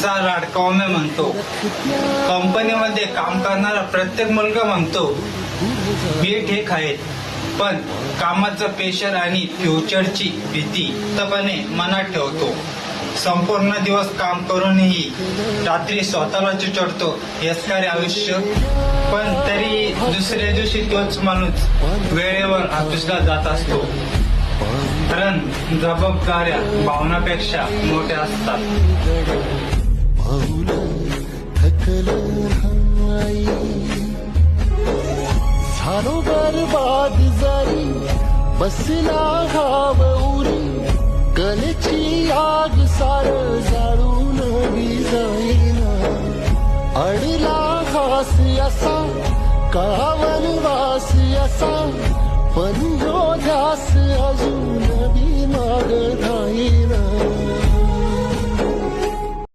राडकावमे म्हणतो. कंपनीमध्ये काम करणारा प्रत्येक मुलगा म्हणतो मी ठीक आहे, पण कामाचं प्रेशर आणि फ्युचरची भीती मुक्तपणे मनात ठेवतो. संपूर्ण दिवस काम करूनही रात्री स्वतःला चिडतो यशकारी आयुष्य, पण तरी दुसऱ्या दिवशी तोच माणूस वेळेवर ऑफिसला जात असतो. कारण जबाबदाऱ्या भावनापेक्षा मोठ्या असतात. झालो बरबाद जाई बसला घाव उरी कलेची आग सार जाळून जाईना. अडला घास असा काळा वनवास असा पण जो ध्यास अजून बी माग धाई.